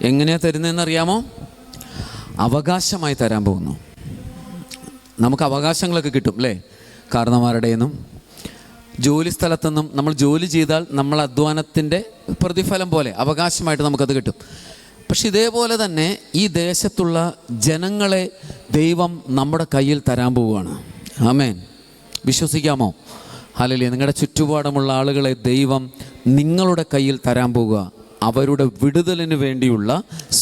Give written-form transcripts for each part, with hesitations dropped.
എങ്ങനെയാണ് തരുന്നതെന്നറിയാമോ? അവകാശമായി തരാൻ പോകുന്നു. നമുക്ക് അവകാശങ്ങളൊക്കെ കിട്ടും അല്ലേ? കാരണവന്മാരുടെ നിന്നും ജോലി സ്ഥലത്തുനിന്നും നമ്മൾ ജോലി ചെയ്താൽ നമ്മൾ അധ്വാനത്തിൻ്റെ പ്രതിഫലം പോലെ അവകാശമായിട്ട് നമുക്കത് കിട്ടും. പക്ഷെ ഇതേപോലെ തന്നെ ഈ ദേശത്തുള്ള ജനങ്ങളെ ദൈവം നമ്മുടെ കയ്യിൽ തരാൻ പോവുകയാണ്. ആമേൻ. വിശ്വസിക്കാമോ? ഹല്ലേലൂയ. നിങ്ങളുടെ ചുറ്റുപാടുമുള്ള ആളുകളെ ദൈവം നിങ്ങളുടെ കയ്യിൽ തരാൻ പോവുക. അവരുടെ വിടുതലിന് വേണ്ടിയുള്ള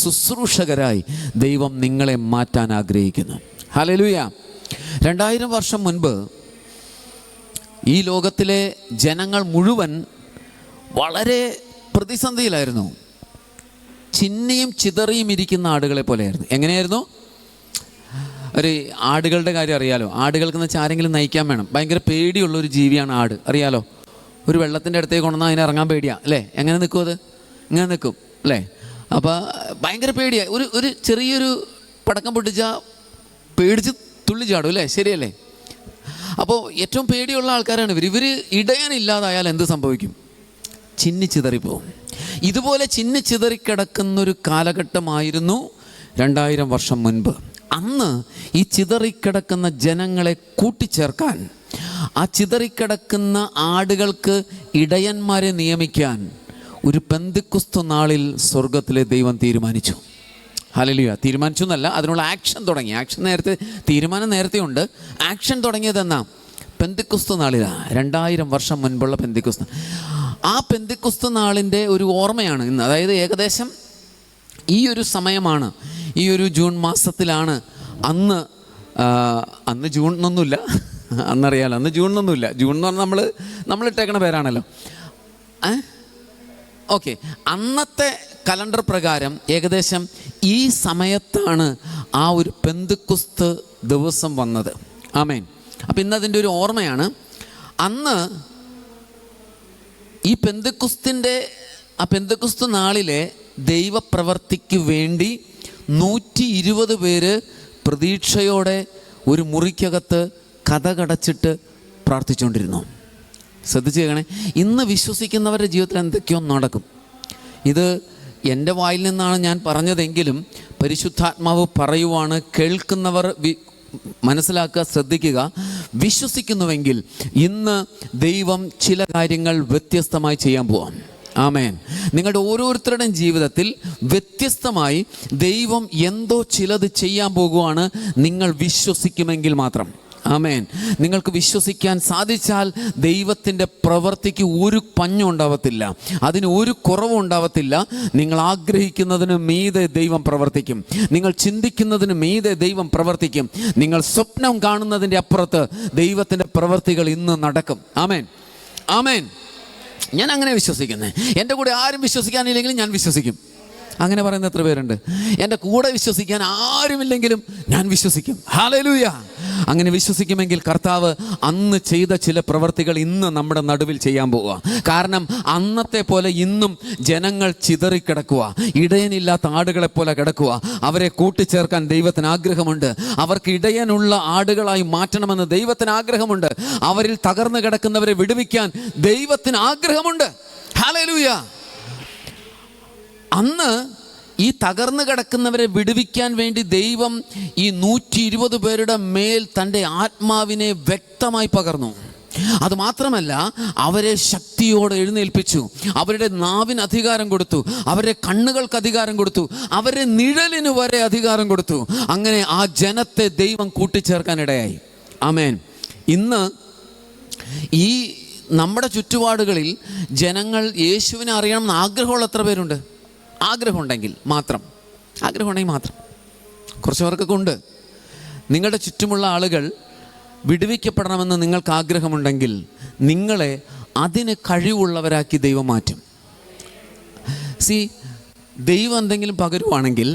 ശുശ്രൂഷകരായി ദൈവം നിങ്ങളെ മാറ്റാൻ ആഗ്രഹിക്കുന്നു. ഹല്ലേലൂയ. 2000 വർഷം മുൻപ് ഈ ലോകത്തിലെ ജനങ്ങൾ മുഴുവൻ വളരെ പ്രതിസന്ധിയിലായിരുന്നു. ചിന്നിയും ചിതറിയും ഇരിക്കുന്ന ആടുകളെ പോലെയായിരുന്നു. എങ്ങനെയായിരുന്നു? ഒരു ആടുകളുടെ കാര്യം അറിയാലോ. ആടുകൾക്കെന്ന് വെച്ചാൽ ആരെങ്കിലും നയിക്കാൻ വേണം. ഭയങ്കര പേടിയുള്ളൊരു ജീവിയാണ് ആട്, അറിയാലോ. ഒരു വെള്ളത്തിൻ്റെ അടുത്തേക്ക് കൊണ്ടുവന്നാൽ അതിന് ഇറങ്ങാൻ പേടിയാണ് അല്ലേ? എങ്ങനെ നിൽക്കും? അത് ഇങ്ങനെ നിൽക്കും അല്ലേ? അപ്പോൾ ഭയങ്കര പേടിയാണ്. ഒരു ചെറിയൊരു പടക്കം പൊട്ടിച്ചാൽ പേടിച്ച് തുള്ളി ചാടും അല്ലേ? ശരിയല്ലേ? അപ്പോൾ ഏറ്റവും പേടിയുള്ള ആൾക്കാരാണ് ഇവർ ഇടയാനില്ലാതായാൽ എന്ത് സംഭവിക്കും? ചിന്നിച്ചിതറിപ്പോവും. ഇതുപോലെ ചിന്നിച്ചിതറിക്കിടക്കുന്നൊരു കാലഘട്ടമായിരുന്നു 2000 വർഷം മുൻപ്. അന്ന് ഈ ചിതറിക്കിടക്കുന്ന ജനങ്ങളെ കൂട്ടിച്ചേർക്കാൻ, ആ ചിതറിക്കിടക്കുന്ന ആടുകൾക്ക് ഇടയന്മാരെ നിയമിക്കാൻ ഒരു പെന്തക്കോസ്ത് നാളിൽ സ്വർഗത്തിലെ ദൈവം തീരുമാനിച്ചു. ഹല്ലേലൂയ. തീരുമാനിച്ചു എന്നല്ല, അതിനുള്ള ആക്ഷൻ തുടങ്ങി. തീരുമാനം നേരത്തെ ഉണ്ട്. ആക്ഷൻ തുടങ്ങിയതെന്നാ? പെന്തക്കോസ്ത് നാളിലാണ്. 2000 വർഷം മുൻപുള്ള പെന്തക്കോസ്ത്. ആ പെന്തക്കോസ്ത് നാളിൻ്റെ ഒരു ഓർമ്മയാണ് ഇന്ന്. അതായത് ഏകദേശം ഈ ഒരു സമയമാണ്, ഈ ഒരു ജൂൺ മാസത്തിലാണ്. അന്ന് ജൂൺ എന്നൊന്നുമില്ല, അന്നറിയാലോ. അന്ന് ജൂൺ എന്നൊന്നുമില്ല. ജൂൺ എന്ന് പറഞ്ഞാൽ നമ്മളിട്ടേക്കണ പേരാണല്ലോ. ഓക്കെ. അന്നത്തെ കലണ്ടർ പ്രകാരം ഏകദേശം ഈ സമയത്താണ് ആ ഒരു പെന്തക്കോസ്ത് ദിവസം വന്നത്. ആമേൻ. അപ്പം ഇന്നതിൻ്റെ ഒരു ഓർമ്മയാണ്. അന്ന് ഈ പെന്തക്കോസ്ത് നാളിലെ ദൈവപ്രവർത്തിക്ക് വേണ്ടി 120 പേര് പ്രതീക്ഷയോടെ ഒരു മുറിക്കകത്ത് കതകടച്ചിട്ട് പ്രാർത്ഥിച്ചുകൊണ്ടിരുന്നു. ശ്രദ്ധിച്ച് കേൾക്കണേ. ഇന്ന് വിശ്വസിക്കുന്നവരുടെ ജീവിതത്തിൽ എന്തൊക്കെയോ നടക്കും. ഇത് എൻ്റെ വായിൽ നിന്നാണ് ഞാൻ പറഞ്ഞതെങ്കിലും പരിശുദ്ധാത്മാവ് പറയുവാണ്. കേൾക്കുന്നവർ മനസ്സിലാക്കുക, ശ്രദ്ധിക്കുക. വിശ്വസിക്കുന്നുവെങ്കിൽ ഇന്ന് ദൈവം ചില കാര്യങ്ങൾ വ്യത്യസ്തമായി ചെയ്യാൻ പോവാം. ആമേൻ. നിങ്ങളുടെ ഓരോരുത്തരുടെയും ജീവിതത്തിൽ വ്യത്യസ്തമായി ദൈവം എന്തോ ചിലത് ചെയ്യാൻ പോകുവാണ്, നിങ്ങൾ വിശ്വസിക്കുമെങ്കിൽ മാത്രം. ആമേൻ. നിങ്ങൾക്ക് വിശ്വസിക്കാൻ സാധിച്ചാൽ ദൈവത്തിൻ്റെ പ്രവൃത്തിക്ക് ഒരു പഞ്ഞും ഉണ്ടാവത്തില്ല, അതിന് ഒരു കുറവും ഉണ്ടാവത്തില്ല. നിങ്ങൾ ആഗ്രഹിക്കുന്നതിന് മീതെ ദൈവം പ്രവർത്തിക്കും. നിങ്ങൾ ചിന്തിക്കുന്നതിന് മീതെ ദൈവം പ്രവർത്തിക്കും. നിങ്ങൾ സ്വപ്നം കാണുന്നതിൻ്റെ അപ്പുറത്ത് ദൈവത്തിൻ്റെ പ്രവൃത്തികൾ ഇന്ന് നടക്കും. ആമേൻ. ആമേൻ. ഞാൻ അങ്ങനെ വിശ്വസിക്കുന്നത്. എൻ്റെ കൂടെ ആരും വിശ്വസിക്കാനില്ലെങ്കിലും ഞാൻ വിശ്വസിക്കും. അങ്ങനെ പറയുന്ന എത്ര പേരുണ്ട്? എൻ്റെ കൂടെ വിശ്വസിക്കാൻ ആരുമില്ലെങ്കിലും ഞാൻ വിശ്വസിക്കും. ഹല്ലേലൂയ. അങ്ങനെ വിശ്വസിക്കുമെങ്കിൽ കർത്താവ് അന്ന് ചെയ്ത ചില പ്രവർത്തികൾ ഇന്ന് നമ്മുടെ നടുവിൽ ചെയ്യാൻ പോവുക. കാരണം അന്നത്തെ പോലെ ഇന്നും ജനങ്ങൾ ചിതറിക്കിടക്കുക, ഇടയനില്ലാത്ത ആടുകളെ പോലെ കിടക്കുക. അവരെ കൂട്ടിച്ചേർക്കാൻ ദൈവത്തിന് ആഗ്രഹമുണ്ട്. അവർക്ക് ഇടയനുള്ള ആടുകളായി മാറ്റണമെന്ന് ദൈവത്തിന് ആഗ്രഹമുണ്ട്. അവരിൽ തകർന്നു കിടക്കുന്നവരെ വിടുവിക്കാൻ ദൈവത്തിന് ആഗ്രഹമുണ്ട്. ഹല്ലേലൂയ. അന്ന് ഈ തകർന്നു കിടക്കുന്നവരെ വിടുവിക്കാൻ വേണ്ടി ദൈവം ഈ 120 പേരുടെ മേൽ തൻ്റെ ആത്മാവിനെ വ്യക്തമായി പകർന്നു. അതുമാത്രമല്ല, അവരെ ശക്തിയോടെ എഴുന്നേൽപ്പിച്ചു. അവരുടെ നാവിന് അധികാരം കൊടുത്തു, അവരുടെ കണ്ണുകൾക്ക് അധികാരം കൊടുത്തു, അവരുടെ നിഴലിന് വരെ അധികാരം കൊടുത്തു. അങ്ങനെ ആ ജനത്തെ ദൈവം കൂട്ടിച്ചേർക്കാനിടയായി. ആമേൻ. ഇന്ന് ഈ നമ്മുടെ ചുറ്റുപാടുകളിൽ ജനങ്ങൾ യേശുവിനെ അറിയണമെന്ന് ആഗ്രഹമുള്ള എത്ര പേരുണ്ട്? ആഗ്രഹമുണ്ടെങ്കിൽ മാത്രം കുറച്ച് പേർക്കൊക്കെ ഉണ്ട്. നിങ്ങളുടെ ചുറ്റുമുള്ള ആളുകൾ വിടുവിക്കപ്പെടണമെന്ന് നിങ്ങൾക്ക് ആഗ്രഹമുണ്ടെങ്കിൽ നിങ്ങളെ അതിന് കഴിവുള്ളവരാക്കി ദൈവം മാറ്റും. ദൈവം എന്തെങ്കിലും പകരുവാണെങ്കിൽ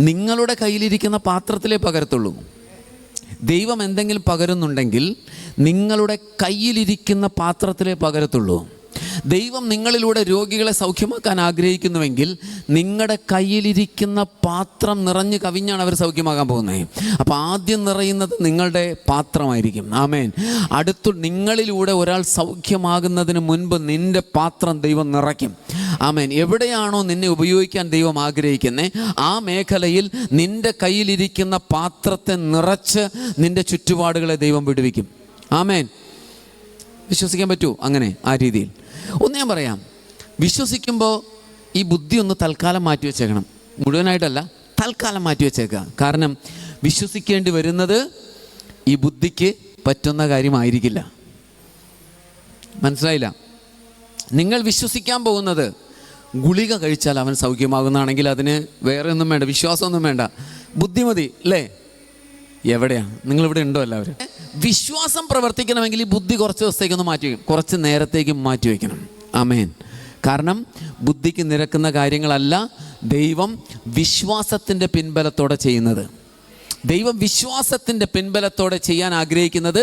നിങ്ങളുടെ കയ്യിലിരിക്കുന്ന പാത്രത്തിലേ പകരത്തുള്ളൂ. ദൈവം എന്തെങ്കിലും പകരുന്നുണ്ടെങ്കിൽ നിങ്ങളുടെ കയ്യിലിരിക്കുന്ന പാത്രത്തിലേ പകരത്തുള്ളൂ. ദൈവം നിങ്ങളിലൂടെ രോഗികളെ സൗഖ്യമാക്കാൻ ആഗ്രഹിക്കുന്നുവെങ്കിൽ നിങ്ങളുടെ കയ്യിലിരിക്കുന്ന പാത്രം നിറഞ്ഞു കവിഞ്ഞാണ് അവർ സൗഖ്യമാകാൻ പോകുന്നത്. അപ്പോൾ ആദ്യം നിറയുന്നത് നിങ്ങളുടെ പാത്രമായിരിക്കും. ആമേൻ. നിങ്ങളിലൂടെ ഒരാൾ സൗഖ്യമാകുന്നതിന് മുൻപ് നിൻ്റെ പാത്രം ദൈവം നിറയ്ക്കും. ആമേൻ. എവിടെയാണോ നിന്നെ ഉപയോഗിക്കാൻ ദൈവം ആഗ്രഹിക്കുന്നത് ആ മേഖലയിൽ നിൻ്റെ കയ്യിലിരിക്കുന്ന പാത്രത്തെ നിറച്ച് നിൻ്റെ ചുറ്റുപാടുകളെ ദൈവം വിടുവിക്കും. ആമേൻ. വിശ്വസിക്കാൻ പറ്റുമോ? അങ്ങനെ ആ രീതിയിൽ ഒന്ന് ഞാൻ പറയാം. വിശ്വസിക്കുമ്പോൾ ഈ ബുദ്ധി ഒന്ന് തൽക്കാലം മാറ്റി വെച്ചേക്കണം. മുഴുവനായിട്ടല്ല, തൽക്കാലം മാറ്റി വെച്ചേക്കുക. കാരണം വിശ്വസിക്കേണ്ടി വരുന്നത് ഈ ബുദ്ധിക്ക് പറ്റുന്ന കാര്യമായിരിക്കില്ല. മനസ്സിലായില്ല? നിങ്ങൾ വിശ്വസിക്കാൻ പോകുന്നത് ഗുളിക കഴിച്ചാൽ അവൻ സൗഖ്യമാകുന്നതാണെങ്കിൽ അതിന് വേറെ ഒന്നും വേണ്ട, വിശ്വാസമൊന്നും വേണ്ട, ബുദ്ധിമതി അല്ലേ? എവിടെയാണ് നിങ്ങളിവിടെ ഉണ്ടോ എല്ലാവരും? വിശ്വാസം പ്രവർത്തിക്കണമെങ്കിൽ ഈ ബുദ്ധി കുറച്ച് ദിവസത്തേക്കൊന്ന് മാറ്റി വയ്ക്കണം, കുറച്ച് നേരത്തേക്ക് മാറ്റി വയ്ക്കണം. ആമേൻ. കാരണം ബുദ്ധിക്ക് നിരക്കുന്ന കാര്യങ്ങളല്ല ദൈവം വിശ്വാസത്തിൻ്റെ പിൻബലത്തോടെ ചെയ്യുന്നത്. ദൈവം വിശ്വാസത്തിൻ്റെ പിൻബലത്തോടെ ചെയ്യാൻ ആഗ്രഹിക്കുന്നത്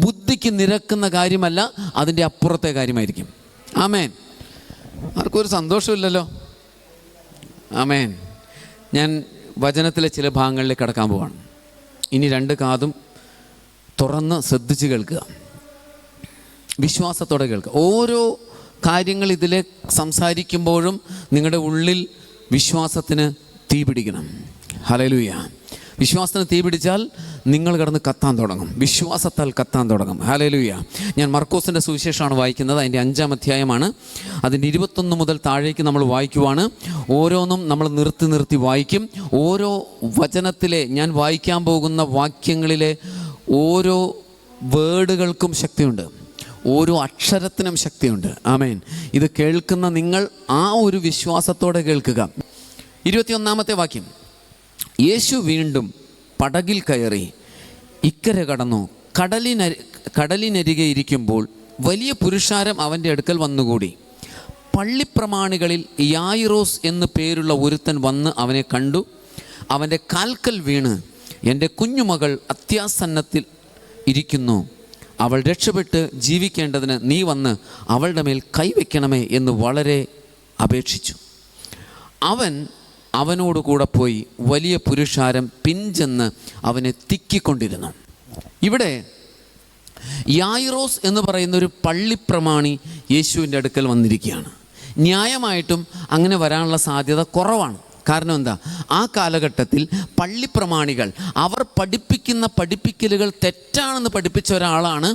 ബുദ്ധിക്ക് നിരക്കുന്ന കാര്യമല്ല, അതിൻ്റെ അപ്പുറത്തെ കാര്യമായിരിക്കും. ആമേൻ. ആർക്കും ഒരു സന്തോഷമില്ലല്ലോ. ആമേൻ. ഞാൻ വചനത്തിലെ ചില ഭാഗങ്ങളിലേക്ക് കടക്കാൻ പോവാണ്. ഇനി രണ്ട് കാതും തുറന്ന് ശ്രദ്ധിച്ച് കേൾക്കുക, വിശ്വാസത്തോടെ കേൾക്കുക. ഓരോ കാര്യങ്ങൾ ഇതിലെ സംസാരിക്കുമ്പോഴും നിങ്ങളുടെ ഉള്ളിൽ വിശ്വാസത്തിന് തീ പിടിക്കണം. ഹല്ലേലൂയ. വിശ്വാസത്തിന് തീ പിടിച്ചാൽ നിങ്ങൾ കിടന്ന് കത്താൻ തുടങ്ങും, വിശ്വാസത്താൽ കത്താൻ തുടങ്ങും. ഹല്ലേലൂയ. ഞാൻ മർക്കോസിൻ്റെ സുവിശേഷമാണ് വായിക്കുന്നത്. അതിൻ്റെ 5-ാം അധ്യായമാണ്. അതിൻ്റെ 21 മുതൽ താഴേക്ക് നമ്മൾ വായിക്കുവാണ്. ഓരോന്നും നമ്മൾ നിർത്തി വായിക്കും. ഓരോ വചനത്തിലെ ഞാൻ വായിക്കാൻ പോകുന്ന വാക്യങ്ങളിലെ ഓരോ വേർഡുകൾക്കും ശക്തിയുണ്ട്, ഓരോ അക്ഷരത്തിനും ശക്തിയുണ്ട്. ആമേൻ. ഇത് കേൾക്കുന്ന നിങ്ങൾ ആ ഒരു വിശ്വാസത്തോടെ കേൾക്കുക. 21-ാമത്തെ വാക്യം. യേശു വീണ്ടും പടകിൽ കയറി ഇക്കരെ കടന്നു. കടലിനരികെ ഇരിക്കുമ്പോൾ വലിയ പുരുഷാരം അവൻ്റെ അടുക്കൽ വന്നുകൂടി. പള്ളിപ്രമാണികളിൽ യായിറോസ് എന്നു പേരുള്ള ഒരുത്തൻ വന്ന് അവനെ കണ്ടു. അവൻ്റെ കാൽക്കൽ വീണ്, എൻ്റെ കുഞ്ഞുമകൾ അത്യാസന്നത്തിൽ ഇരിക്കുന്നു, അവൾ രക്ഷപ്പെട്ട് ജീവിക്കേണ്ടതിന് നീ വന്ന് അവളുടെ മേൽ കൈവയ്ക്കണമേ എന്ന് വളരെ അപേക്ഷിച്ചു. അവനോട് കൂടെ പോയി വലിയ പുരുഷാരം പിൻചെന്ന് അവനെ തിക്കിക്കൊണ്ടിരുന്നു. ഇവിടെ യായിറോസ് എന്ന് പറയുന്ന ഒരു പള്ളിപ്രമാണി യേശുവിൻ്റെ അടുക്കൽ വന്നിരിക്കുകയാണ്. ന്യായമായിട്ടും അങ്ങനെ വരാനുള്ള സാധ്യത കുറവാണ്. കാരണം എന്താ? ആ കാലഘട്ടത്തിൽ പള്ളിപ്രമാണികൾ അവർ പഠിപ്പിക്കുന്ന പഠിപ്പിക്കലുകൾ തെറ്റാണെന്ന് പഠിപ്പിച്ച ഒരാളാണ്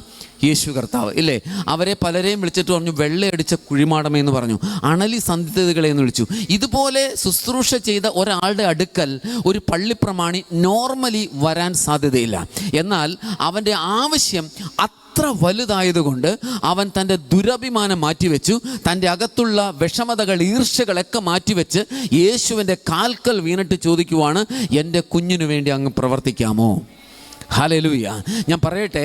യേശു കർത്താവ്, ഇല്ലേ? അവരെ പലരെയും വിളിച്ചിട്ട് പറഞ്ഞു വെള്ളയടിച്ച കുഴിമാടമെന്ന് പറഞ്ഞു, അണലി സന്ധിതകളെന്ന് വിളിച്ചു. ഇതുപോലെ ശുശ്രൂഷ ചെയ്ത ഒരാളുടെ അടുക്കൽ ഒരു പള്ളിപ്രമാണി നോർമലി വരാൻ സാധ്യതയില്ല. എന്നാൽ അവൻ്റെ ആവശ്യം അത്ര വലുതായതുകൊണ്ട് അവൻ തൻ്റെ ദുരഭിമാനം മാറ്റിവെച്ചു, തൻ്റെ അകത്തുള്ള വിഷമതകൾ, ഈർഷ്യകളൊക്കെ മാറ്റിവെച്ച് യേശുവിൻ്റെ കാൽക്കൽ വീണിട്ട് ചോദിക്കുവാണ്, എൻ്റെ കുഞ്ഞിനു വേണ്ടി അങ്ങ് പ്രവർത്തിക്കാമോ? ഹല്ലേലൂയ. ഞാൻ പറയട്ടെ,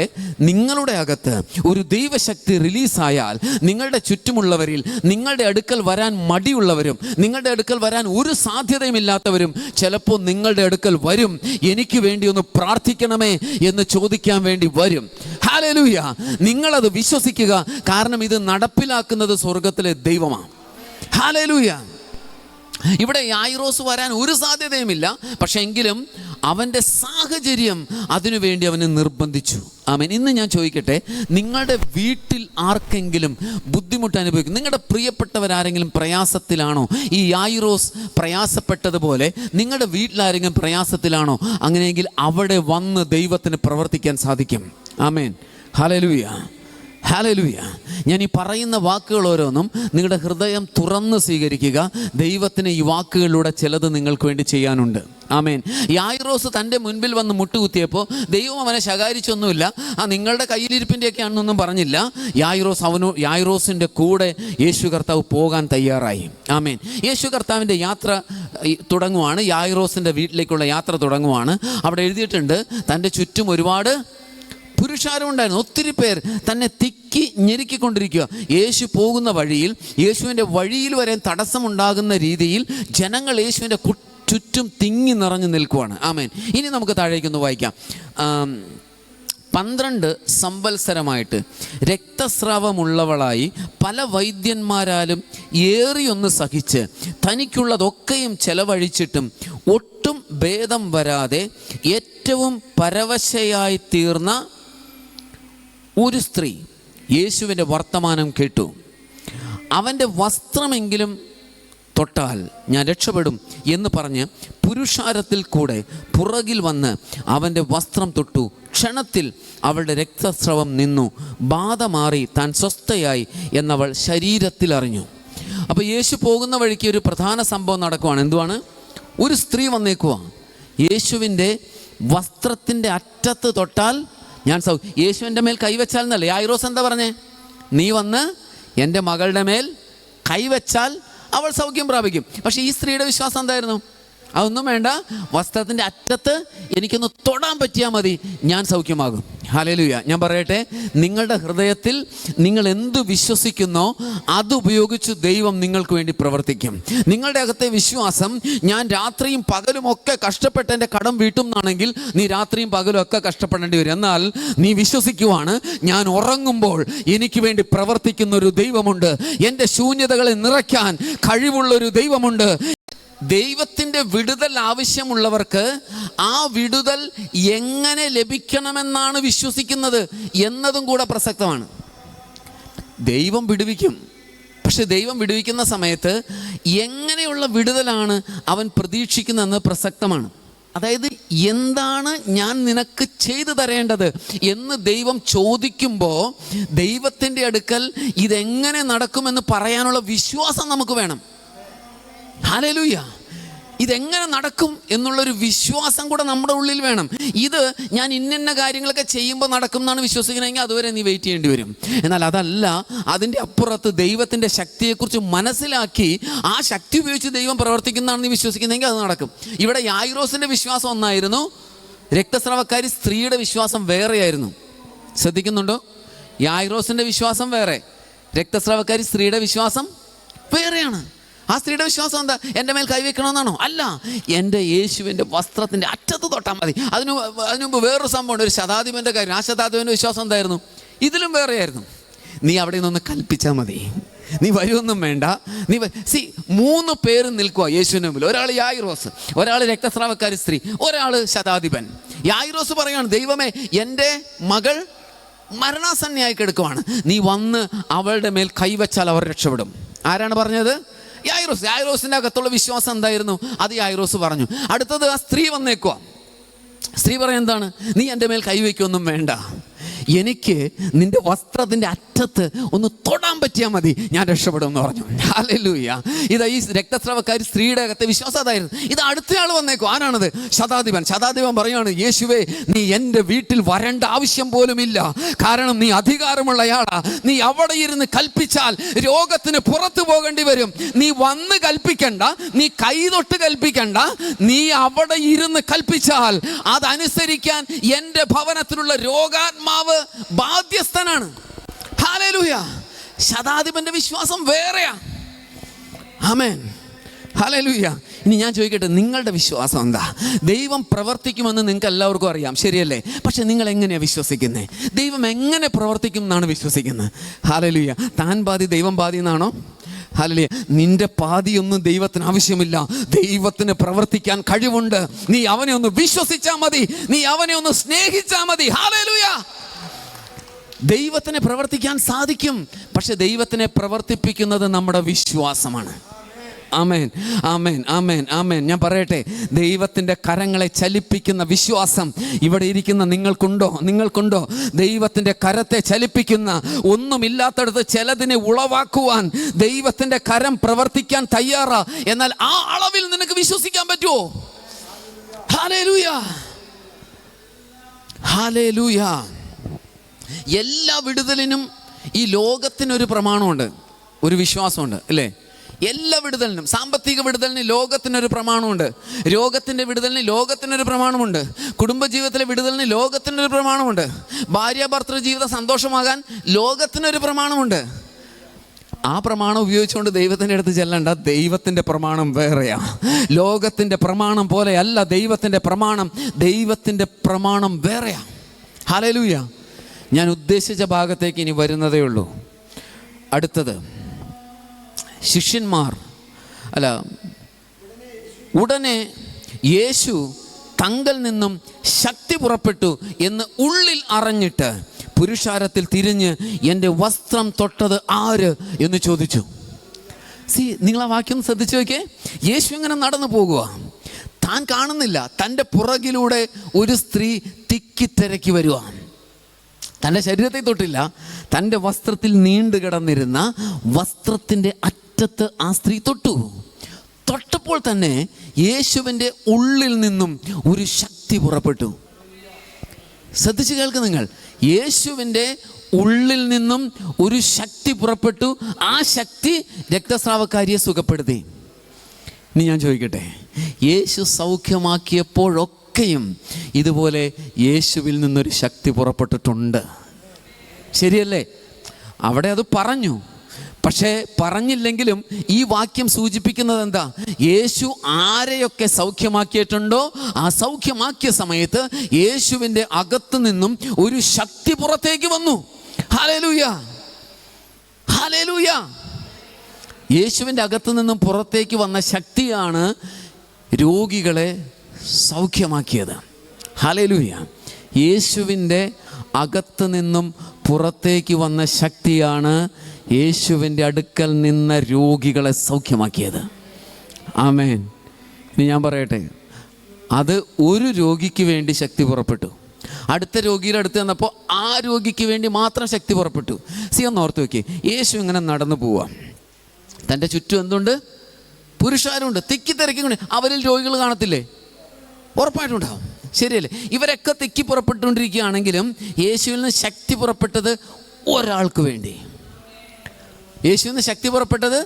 നിങ്ങളുടെ അകത്ത് ഒരു ദൈവശക്തി റിലീസായാൽ നിങ്ങളുടെ ചുറ്റുമുള്ളവരിൽ നിങ്ങളുടെ അടുക്കൽ വരാൻ മടിയുള്ളവരും നിങ്ങളുടെ അടുക്കൽ വരാൻ ഒരു സാധ്യതയുമില്ലാത്തവരും ചിലപ്പോൾ നിങ്ങളുടെ അടുക്കൽ വരും. എനിക്ക് വേണ്ടി ഒന്ന് പ്രാർത്ഥിക്കണമേ എന്ന് ചോദിക്കാൻ വേണ്ടി വരും. ഹല്ലേലൂയ. നിങ്ങളത് വിശ്വസിക്കുക. കാരണം ഇത് നടപ്പിലാക്കുന്നത് സ്വർഗത്തിലെ ദൈവമാണ്. ഹല്ലേലൂയ. ഇവിടെ യായിറോസ് വരാൻ ഒരു സാധ്യതയുമില്ല. പക്ഷെ എങ്കിലും അവൻ്റെ സാഹചര്യം അതിനുവേണ്ടി അവനെ നിർബന്ധിച്ചു. ആമേൻ. ഇന്ന് ഞാൻ ചോദിക്കട്ടെ, നിങ്ങളുടെ വീട്ടിൽ ആർക്കെങ്കിലും ബുദ്ധിമുട്ട് അനുഭവിക്കും? നിങ്ങളുടെ പ്രിയപ്പെട്ടവരാരെങ്കിലും പ്രയാസത്തിലാണോ? ഈ യായിറോസ് പ്രയാസപ്പെട്ടതുപോലെ നിങ്ങളുടെ വീട്ടിലാരെങ്കിലും പ്രയാസത്തിലാണോ? അങ്ങനെയെങ്കിൽ അവിടെ വന്ന് ദൈവത്തിന് പ്രവർത്തിക്കാൻ സാധിക്കും. ആമേൻ. ഹല്ലേലൂയ. ഹല്ലേലൂയ. ഞാൻ ഈ പറയുന്ന വാക്കുകൾ ഓരോന്നും നിങ്ങളുടെ ഹൃദയം തുറന്ന് സ്വീകരിക്കുക. ദൈവത്തിന് ഈ വാക്കുകളിലൂടെ ചിലത് നിങ്ങൾക്ക് വേണ്ടി ചെയ്യാനുണ്ട്. ആമേൻ. യായിറോസ് തൻ്റെ മുൻപിൽ വന്ന് മുട്ടുകുത്തിയപ്പോൾ ദൈവം അവനെ ശകാരിച്ചൊന്നുമില്ല. നിങ്ങളുടെ കയ്യിലിരിപ്പിൻ്റെയൊക്കെ ആണെന്നൊന്നും പറഞ്ഞില്ല. യായിറോസിൻ്റെ കൂടെ യേശു കർത്താവ് പോകാൻ തയ്യാറായി. ആമേൻ. യേശു കർത്താവിൻ്റെ യാത്ര തുടങ്ങുവാണ്. യായിറോസിൻ്റെ വീട്ടിലേക്കുള്ള യാത്ര തുടങ്ങുവാണ്. അവിടെ എഴുതിയിട്ടുണ്ട്, തൻ്റെ ചുറ്റും ഒരുപാട് പുരുഷാരം ഉണ്ടായിരുന്നു. ഒത്തിരി പേർ തന്നെ തിക്കി ഞെരുക്കിക്കൊണ്ടിരിക്കുക. യേശു പോകുന്ന വഴിയിൽ, യേശുവിൻ്റെ വഴിയിൽ വരെ തടസ്സമുണ്ടാകുന്ന രീതിയിൽ ജനങ്ങൾ യേശുവിൻ്റെ ചുറ്റും തിങ്ങി നിറഞ്ഞു നിൽക്കുവാണ്. ആമേൻ. ഇനി നമുക്ക് താഴേക്കൊന്ന് വായിക്കാം. 12 സംവത്സരമായിട്ട് രക്തസ്രാവമുള്ളവളായി പല വൈദ്യന്മാരാലും ഏറിയൊന്ന് സഹിച്ച് തനിക്കുള്ളതൊക്കെയും ചെലവഴിച്ചിട്ടും ഒട്ടും ഭേദം വരാതെ ഏറ്റവും പരവശയായി തീർന്ന ഒരു സ്ത്രീ യേശുവിൻ്റെ വർത്തമാനം കേട്ടു. അവൻ്റെ വസ്ത്രമെങ്കിലും തൊട്ടാൽ ഞാൻ രക്ഷപ്പെടും എന്ന് പറഞ്ഞ് പുരുഷാരത്തിൽ കൂടെ പുറകിൽ വന്ന് അവൻ്റെ വസ്ത്രം തൊട്ടു. ക്ഷണത്തിൽ അവളുടെ രക്തസ്രവം നിന്നു, ബാധ മാറി, താൻ സ്വസ്ഥയായി എന്നവൾ ശരീരത്തിൽ അറിഞ്ഞു. അപ്പോൾ യേശു പോകുന്ന വഴിക്ക് ഒരു പ്രധാന സംഭവം നടക്കുവാണ്. എന്തുവാണ്? ഒരു സ്ത്രീ വന്നേക്കുവാ. യേശുവിൻ്റെ വസ്ത്രത്തിൻ്റെ അറ്റത്ത് തൊട്ടാൽ ഞാൻ യേശുവിൻ്റെ മേൽ കൈവച്ചാൽ എന്നല്ലേ യായിറോസ് എന്താ പറഞ്ഞേ? നീ വന്ന് എൻ്റെ മകളുടെ മേൽ കൈവച്ചാൽ അവൾ സൗഖ്യം പ്രാപിക്കും. പക്ഷേ ഈ സ്ത്രീയുടെ വിശ്വാസം എന്തായിരുന്നു? അതൊന്നും വേണ്ട, വസ്ത്രത്തിൻ്റെ അറ്റത്ത് എനിക്കൊന്ന് തൊടാൻ പറ്റിയാൽ മതി, ഞാൻ സൗഖ്യമാകും. ഹല്ലേലൂയ. ഞാൻ പറയട്ടെ, നിങ്ങളുടെ ഹൃദയത്തിൽ നിങ്ങൾ എന്ത് വിശ്വസിക്കുന്നോ അതുപയോഗിച്ച് ദൈവം നിങ്ങൾക്ക് വേണ്ടി പ്രവർത്തിക്കും. നിങ്ങളുടെ അകത്തെ വിശ്വാസം ഞാൻ രാത്രിയും പകലും ഒക്കെ കഷ്ടപ്പെട്ട് എൻ്റെ കടം വീട്ടും എന്നാണെങ്കിൽ നീ രാത്രിയും പകലും ഒക്കെ കഷ്ടപ്പെടേണ്ടി വരും. എന്നാൽ നീ വിശ്വസിക്കുവാണ്, ഞാൻ ഉറങ്ങുമ്പോൾ എനിക്ക് വേണ്ടി പ്രവർത്തിക്കുന്ന ഒരു ദൈവമുണ്ട്, എൻ്റെ ശൂന്യതകളെ നിറയ്ക്കാൻ കഴിവുള്ളൊരു ദൈവമുണ്ട്. ദൈവത്തിൻ്റെ വിടുതൽ ആവശ്യമുള്ളവർക്ക് ആ വിടുതൽ എങ്ങനെ ലഭിക്കണമെന്നാണ് വിശ്വസിക്കുന്നത് എന്നതും കൂടെ പ്രസക്തമാണ്. ദൈവം വിടുവിക്കും, പക്ഷെ ദൈവം വിടുവിക്കുന്ന സമയത്ത് എങ്ങനെയുള്ള വിടുതലാണ് അവൻ പ്രതീക്ഷിക്കുന്നതെന്ന് പ്രസക്തമാണ്. അതായത് എന്താണ് ഞാൻ നിനക്ക് ചെയ്തു തരേണ്ടത് എന്ന് ദൈവം ചോദിക്കുമ്പോൾ ദൈവത്തിൻ്റെ അടുക്കൽ ഇതെങ്ങനെ നടക്കുമെന്ന് പറയാനുള്ള വിശ്വാസം നമുക്ക് വേണം. ഹല്ലേലൂയ. ഇതെങ്ങനെ നടക്കും എന്നുള്ളൊരു വിശ്വാസം കൂടെ നമ്മുടെ ഉള്ളിൽ വേണം. ഇത് ഞാൻ ഇന്ന കാര്യങ്ങളൊക്കെ ചെയ്യുമ്പോൾ നടക്കും എന്നാണ് വിശ്വസിക്കണമെങ്കിൽ അതുവരെ നീ വെയിറ്റ് ചെയ്യേണ്ടി വരും. എന്നാൽ അതല്ല, അതിൻ്റെ അപ്പുറത്ത് ദൈവത്തിൻ്റെ ശക്തിയെക്കുറിച്ച് മനസ്സിലാക്കി ആ ശക്തി ഉപയോഗിച്ച് ദൈവം പ്രവർത്തിക്കുന്നതാണ് നീ വിശ്വസിക്കുന്നതെങ്കിൽ അത് നടക്കും. ഇവിടെ യായിറോസിൻ്റെ വിശ്വാസം ഒന്നായിരുന്നു, രക്തസ്രാവക്കാരി സ്ത്രീയുടെ വിശ്വാസം വേറെയായിരുന്നു. ശ്രദ്ധിക്കുന്നുണ്ടോ? യായിറോസിൻ്റെ വിശ്വാസം വേറെ, രക്തസ്രാവക്കാരി സ്ത്രീയുടെ വിശ്വാസം വേറെയാണ്. ആ സ്ത്രീയുടെ വിശ്വാസം എന്താ? എൻ്റെ മേൽ കൈവയ്ക്കണമെന്നാണോ? അല്ല, എൻ്റെ യേശുവിൻ്റെ വസ്ത്രത്തിൻ്റെ അറ്റത്ത് തൊട്ടാൽ മതി. അതിനുമുമ്പ് വേറൊരു സംഭവമുണ്ട്, ഒരു ശതാധിപൻ്റെ കാര്യം. ആ ശതാധിപൻ്റെ വിശ്വാസം എന്തായിരുന്നു? ഇതിലും വേറെയായിരുന്നു. നീ അവിടെ നിന്നൊന്ന് കൽപ്പിച്ചാൽ മതി, നീ വരുമൊന്നും വേണ്ട. നീ 3 പേര് നിൽക്കുക യേശുവിന് മുമ്പിൽ. ഒരാൾ യായിറോസ്, ഒരാൾ രക്തസ്രാവക്കാരി സ്ത്രീ, ഒരാൾ ശതാധിപൻ. യായിറോസ് പറയാണ്, ദൈവമേ, എൻ്റെ മകൾ മരണാസന്നയായി കിടക്കുവാണ്, നീ വന്ന് അവളുടെ മേൽ കൈവച്ചാൽ അവർ രക്ഷപ്പെടും. ആരാണ് പറഞ്ഞത്? യായിറോസ്. യായിറോസിൻ്റെ അകത്തുള്ള വിശ്വാസം എന്തായിരുന്നു? അത് യായിറോസ് പറഞ്ഞു. അടുത്തത് ആ സ്ത്രീ വന്നേക്കുക. സ്ത്രീ പറയാൻ എന്താണ്? നീ എൻ്റെ മേൽ കൈവയ്ക്കൊന്നും വേണ്ട, എനിക്ക് നിന്റെ വസ്ത്രത്തിൻ്റെ അറ്റത്ത് ഒന്ന് തൊടാൻ പറ്റിയാൽ മതി, ഞാൻ രക്ഷപ്പെടും എന്ന് പറഞ്ഞു. ഹല്ലേലൂയ. ഇത് ഈ രക്തസ്രാവക്കാരി സ്ത്രീയുടെ അകത്തെ വിശ്വാസം അതായിരുന്നു. ഇത് അടുത്തയാൾ വന്നേക്കും. ആരാണത്? ശതാധിപൻ. ശതാധിപൻ പറയാണ്, യേശുവേ, നീ എൻ്റെ വീട്ടിൽ വരേണ്ട ആവശ്യം പോലുമില്ല, കാരണം നീ അധികാരമുള്ളയാളാ. നീ അവിടെ ഇരുന്ന് കൽപ്പിച്ചാൽ രോഗത്തിന് പുറത്തു പോകേണ്ടി വരും. നീ വന്ന് കൽപ്പിക്കണ്ട, നീ കൈതൊട്ട് കൽപ്പിക്കണ്ട, നീ അവിടെ ഇരുന്ന് കൽപ്പിച്ചാൽ അതനുസരിക്കാൻ എൻ്റെ ഭവനത്തിലുള്ള രോഗാത്മാവ് ബാധ്യസ്ഥനാണ്. ഹല്ലേലൂയ. ശതാധിപന്റെ വിശ്വാസം വേറെയാ. ആമേൻ. ഹല്ലേലൂയ. ഇനി ഞാൻ ചോദിക്കട്ടെ, നിങ്ങളുടെ വിശ്വാസം എന്താ? ദൈവം പ്രവർത്തിക്കുമെന്ന് നിങ്ങൾക്ക് എല്ലാവർക്കും അറിയാം, ശരിയല്ലേ? പക്ഷെ നിങ്ങൾ എങ്ങനെയാണ് വിശ്വസിക്കുന്നത്? ദൈവം എങ്ങനെ പ്രവർത്തിക്കും എന്നാണ് വിശ്വസിക്കുന്നത്? ഹല്ലേലൂയ. താൻ പാതി ദൈവം പാതി എന്നാണോ? ഹല്ലേലൂയ. നിന്റെ പാതിയൊന്നും ദൈവത്തിന് ആവശ്യമില്ല, ദൈവത്തിന് പ്രവർത്തിക്കാൻ കഴിവുണ്ട്. നീ അവനെ ഒന്ന് വിശ്വസിച്ചാൽ മതി, നീ അവനെ ഒന്ന് സ്നേഹിച്ചാൽ മതി. ഹല്ലേലൂയ. ദൈവത്തിനെ പ്രവർത്തിക്കാൻ സാധിക്കും, പക്ഷെ ദൈവത്തിനെ പ്രവർത്തിപ്പിക്കുന്നത് നമ്മുടെ വിശ്വാസമാണ്. ആമേൻ, ആമേൻ, ആമേൻ, ആമേൻ. ഞാൻ പറയട്ടെ, ദൈവത്തിൻ്റെ കരങ്ങളെ ചലിപ്പിക്കുന്ന വിശ്വാസം ഇവിടെ ഇരിക്കുന്ന നിങ്ങൾക്കുണ്ടോ? ദൈവത്തിൻ്റെ കരത്തെ ചലിപ്പിക്കുന്ന, ഒന്നുമില്ലാത്തടത്ത് ചിലതിനെ ഉളവാക്കുവാൻ ദൈവത്തിൻ്റെ കരം പ്രവർത്തിക്കാൻ തയ്യാറാ. എന്നാൽ ആ അളവിൽ നിനക്ക് വിശ്വസിക്കാൻ പറ്റുമോ? Hallelujah, hallelujah. എല്ലാ വിടുതലിനും ഈ ലോകത്തിനൊരു പ്രമാണമുണ്ട്, ഒരു വിശ്വാസമുണ്ട്, അല്ലേ? എല്ലാ വിടുതലിനും, സാമ്പത്തിക വിടുതലിന് ലോകത്തിനൊരു പ്രമാണമുണ്ട്, രോഗത്തിൻ്റെ വിടുതലിന് ലോകത്തിനൊരു പ്രമാണമുണ്ട്, കുടുംബജീവിതത്തിലെ വിടുതലിന് ലോകത്തിനൊരു പ്രമാണമുണ്ട്, ഭാര്യ ഭർത്തൃ ജീവിതം സന്തോഷമാകാൻ ലോകത്തിനൊരു പ്രമാണമുണ്ട്. ആ പ്രമാണം ഉപയോഗിച്ചുകൊണ്ട് ദൈവത്തിൻ്റെ അടുത്ത് ചെല്ലണ്ട, ദൈവത്തിൻ്റെ പ്രമാണം വേറെയാ. ലോകത്തിൻ്റെ പ്രമാണം പോലെയല്ല ദൈവത്തിൻ്റെ പ്രമാണം. ദൈവത്തിൻ്റെ പ്രമാണം വേറെയാ. ഹല്ലേലൂയ. ഞാൻ ഉദ്ദേശിച്ച ഭാഗത്തേക്ക് ഇനി വരുന്നതേ ഉള്ളൂ. അടുത്തത്, ശിഷ്യന്മാർ ഉടനെ യേശു തങ്കൽ നിന്നും ശക്തി പുറപ്പെട്ടു എന്ന് ഉള്ളിൽ അറിഞ്ഞിട്ട് പുരുഷാരത്തിൽ തിരിഞ്ഞ് എൻ്റെ വസ്ത്രം തൊട്ടത് ആര് എന്ന് ചോദിച്ചു. നിങ്ങൾ ആ വാക്യം ശ്രദ്ധിച്ചു നോക്കിയേ. യേശു ഇങ്ങനെ നടന്നു പോകുക, താൻ കാണുന്നില്ല, തൻ്റെ പുറകിലൂടെ ഒരു സ്ത്രീ തിക്കിത്തിരക്കി വരുക. തൻ്റെ ശരീരത്തെ തൊട്ടില്ല, തൻ്റെ വസ്ത്രത്തിൽ നീണ്ടു കിടന്നിരുന്ന വസ്ത്രത്തിൻ്റെ അറ്റത്ത് ആ സ്ത്രീ തൊട്ടപ്പോൾ തന്നെ യേശുവിൻ്റെ ഉള്ളിൽ നിന്നും ഒരു ശക്തി പുറപ്പെട്ടു. ശ്രദ്ധിച്ച് കേൾക്കുക നിങ്ങൾ. യേശുവിൻ്റെ ഉള്ളിൽ നിന്നും ഒരു ശക്തി പുറപ്പെട്ടു. ആ ശക്തി രക്തസ്രാവക്കാരിയെ സുഖപ്പെടുത്തി. ഇനി ഞാൻ ചോദിക്കട്ടെ, യേശു സൗഖ്യമാക്കിയപ്പോഴൊക്കെയും ഇതുപോലെ യേശുവിൽ നിന്നൊരു ശക്തി പുറപ്പെട്ടിട്ടുണ്ട്, ശരിയല്ലേ? അവിടെ അത് പറഞ്ഞു. പക്ഷേ പറഞ്ഞില്ലെങ്കിലും ഈ വാക്യം സൂചിപ്പിക്കുന്നത് എന്താ? യേശു ആരെയൊക്കെ സൗഖ്യമാക്കിയിട്ടുണ്ടോ ആ സൗഖ്യമാക്കിയ സമയത്ത് യേശുവിൻ്റെ അകത്തു നിന്നും ഒരു ശക്തി പുറത്തേക്ക് വന്നു. Hallelujah, hallelujah. യേശുവിൻ്റെ അകത്തു നിന്നും പുറത്തേക്ക് വന്ന ശക്തിയാണ് രോഗികളെ സൗഖ്യമാക്കിയത്. ഹല്ലേലൂയ. യേശുവിൻ്റെ അകത്തു നിന്നും പുറത്തേക്ക് വന്ന ശക്തിയാണ് യേശുവിൻ്റെ അടുക്കൽ നിന്ന രോഗികളെ സൗഖ്യമാക്കിയത്. ആമേൻ. ഇനി ഞാൻ പറയട്ടെ, അത് ഒരു രോഗിക്ക് വേണ്ടി ശക്തി പുറപ്പെട്ടു. അടുത്ത രോഗിയുടെ അടുത്ത് വന്നപ്പോൾ ആ രോഗിക്ക് വേണ്ടി മാത്രം ശക്തി പുറപ്പെട്ടു. ഒന്ന് ഓർത്ത് നോക്കി. യേശു ഇങ്ങനെ നടന്നു പോവാം, തൻ്റെ ചുറ്റും എന്തുണ്ട്? പുരുഷാരുണ്ട്, തിക്കി തിരക്കിക്കൊണ്ട്. അവരിൽ രോഗികൾ കാണത്തില്ലേ? ഉറപ്പായിട്ടുണ്ടാവും, ശരിയല്ലേ? ഇവരൊക്കെ തിക്കി പുറപ്പെട്ടുകൊണ്ടിരിക്കുകയാണെങ്കിലും യേശുവിൽ നിന്ന് ശക്തി പുറപ്പെട്ടത് ഒരാൾക്ക് വേണ്ടി. യേശുവിൽ നിന്ന് ശക്തി പുറപ്പെട്ടത്